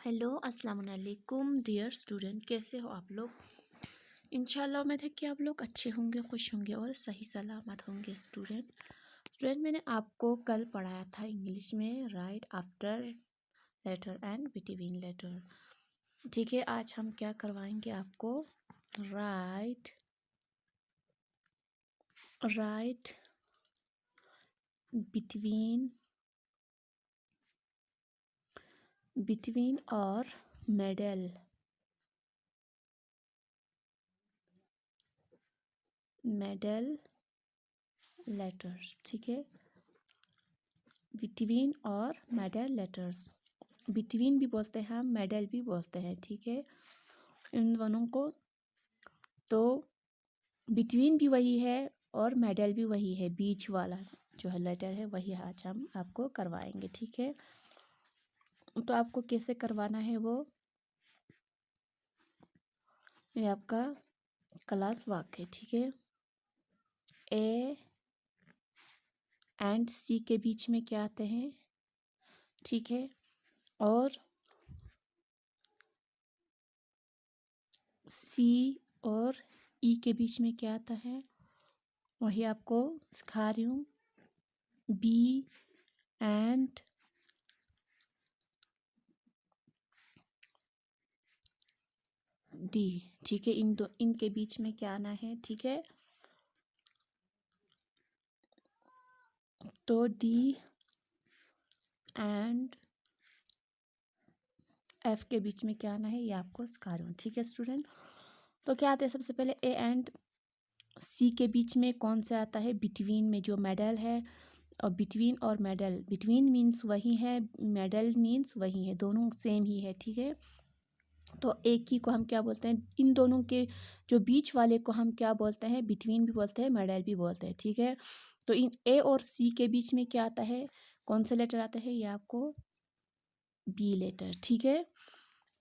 Hello अस्सलाम वालेकुम dear student, कैसे हो आप लोग। इंशाल्लाह उम्मीद है कि आप लोग अच्छे होंगे, खुश होंगे और सही सलामत होंगे। स्टूडेंट मैंने आपको कल पढ़ाया था इंग्लिश में write after letter and between letter. ठीक है, आज हम क्या करवाएंगे आपको राइट बिटवीन और मेडल लेटर्स। ठीक है, बिटवीन और मेडल लेटर्स। बिटवीन भी बोलते हैं हम, मेडल भी बोलते हैं। ठीक है, इन दोनों को। तो बिटवीन भी वही है और मेडल भी वही है, बीच वाला जो है लेटर है वही आज हम आपको करवाएंगे। ठीक है, तो आपको कैसे करवाना है वो ये आपका क्लास वर्क है। ठीक है, ए एंड सी के बीच में क्या आते हैं। ठीक है, और सी और ई के बीच में क्या आता है वही आपको सिखा रही हूँ। B and D. ठीक है, इनके बीच में क्या आना है। ठीक है, तो डी एंड एफ के बीच में क्या आना है ये आपको सिखा रही हूँ। ठीक है स्टूडेंट, तो क्या आता है सबसे पहले ए एंड सी के बीच में कौन सा आता है, बिटवीन में जो मेडल है। और बिटवीन और मेडल, बिटवीन मीन्स वही है, मेडल मीन्स वही है, दोनों सेम ही है। ठीक है, तो एक ही को हम क्या बोलते हैं, इन दोनों के जो बीच वाले को हम क्या बोलते हैं, बिटवीन भी बोलते हैं, मेडल भी बोलते हैं। ठीक है, तो इन ए और सी के बीच में क्या आता है, कौन सा लेटर आता है, ये आपको बी लेटर। ठीक है,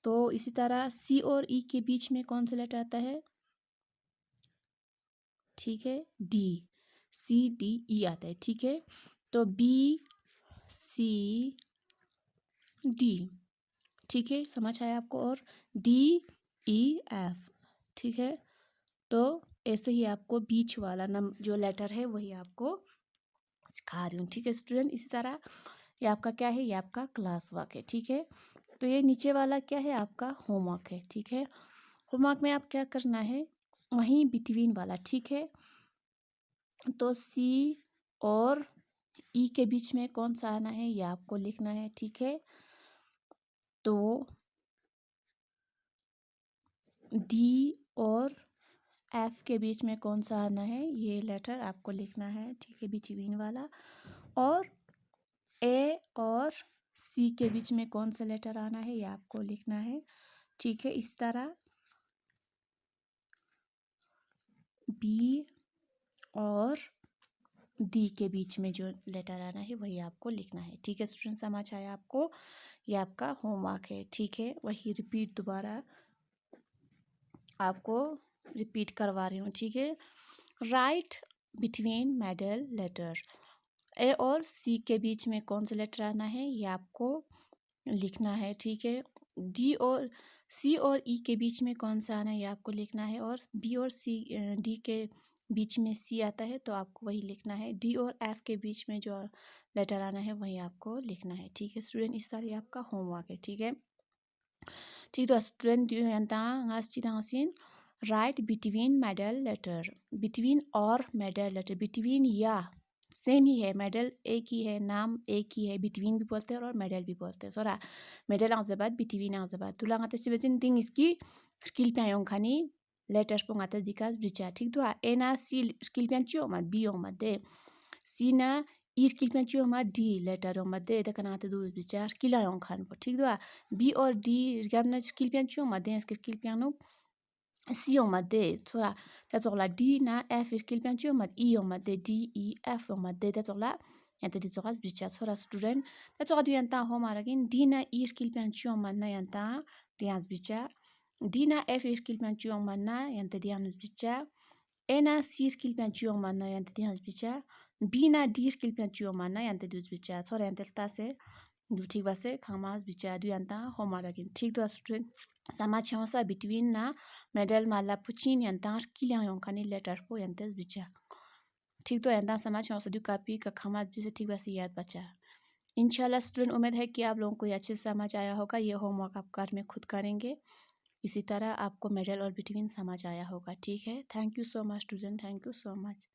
तो इसी तरह सी और ई के बीच में कौन सा लेटर आता है, ठीक है, डी। सी डी ई आता है। ठीक है, तो बी सी डी। ठीक है, समझ आया आपको। और डी ई एफ। ठीक है, तो ऐसे ही आपको बीच वाला जो लेटर है वही आपको सिखा रही हूँ। ठीक है स्टूडेंट, इसी तरह ये आपका क्या है, ये आपका क्लास वर्क है। ठीक है, तो ये नीचे वाला क्या है, आपका होमवर्क है। ठीक है, होमवर्क में आप क्या करना है, वहीं बिटवीन वाला। ठीक है, तो सी और ई के बीच में कौन सा आना है ये आपको लिखना है। ठीक है, तो डी और एफ के बीच में कौन सा आना है ये लेटर आपको लिखना है। ठीक है, बिटवीन वाला। और ए और सी के बीच में कौन सा लेटर आना है ये आपको लिखना है। ठीक है, इस तरह बी और डी के बीच में जो लेटर आना है वही आपको लिखना है। ठीक है स्टूडेंट, समझ आया आपको। ये आपका होमवर्क है। ठीक है, वही रिपीट दोबारा आपको रिपीट करवा रही हूँ। ठीक है, राइट बिटवीन मेडल लेटर। ए और सी के बीच में कौन सा लेटर आना है ये आपको लिखना है। ठीक है, डी और सी और ई के बीच में कौन सा आना है ये आपको लिखना है। और बी और सी डी के बीच में सी आता है तो आपको वही लिखना है। डी और एफ के बीच में जो लेटर आना है वही आपको लिखना है। ठीक है स्टूडेंट, इस तरह ये आपका होमवर्क है। ठीक है, ठीक है student, write between middle letter. Between और मेडल लेटर, बिटवीन या सेम ही है, मेडल एक ही है, नाम एक ही है, बिटवीन भी बोलते हैं और मेडल भी बोलते हैं। सोरा मेडल आजबाद बिटवीन आजबाद तुला ngata सिबेजिन ting इसकी स्किल पे खानी लेटर्स पे ngata दिकास ब्रिचा। ठीक दो एना सी स्किल पे चियो मा बी ओ मा सी ना ई स्किल पे चियो मा डी लेटर ओ मा दे का ngata दो ब्रिचा स्किल आयों खान पर। ठीक दो बी और डी gamna स्किल पे चियो मा दे स्किल पे नो सी o madde tora tatsola d na f kilpian chu mad e o madde d e f o madde tatsola yanta di tsogas bicha tora student tatsoga du yanta ho maragin d na e kilpian chu manna yanta dians bicha d na f kilpian chu manna yanta dians bicha e na c kilpian chu manna yanta dians bicha b na d kilpian chu manna yanta dians bicha tora yanta tase Du ठीक बासे खामास बिचा du yanta homaragin. ठीक दो student sama chonsa between na medal mala puchin yanta kilan yon kani letter po yantes bicha. ठीक तो यंदा sama chonsa du copy का खामास बिचा ठीक बासे याद बचा. इंशाल्लाह स्टूडेंट उम्मीद है कि आप लोगों को ये अच्छे से समझ आया होगा. ये होमवर्क आप घर में खुद करेंगे. इसी तरह आपको मेडल और बिटवीन समझ आया होगा. ठीक है. Thank you so much student. Thank you so much.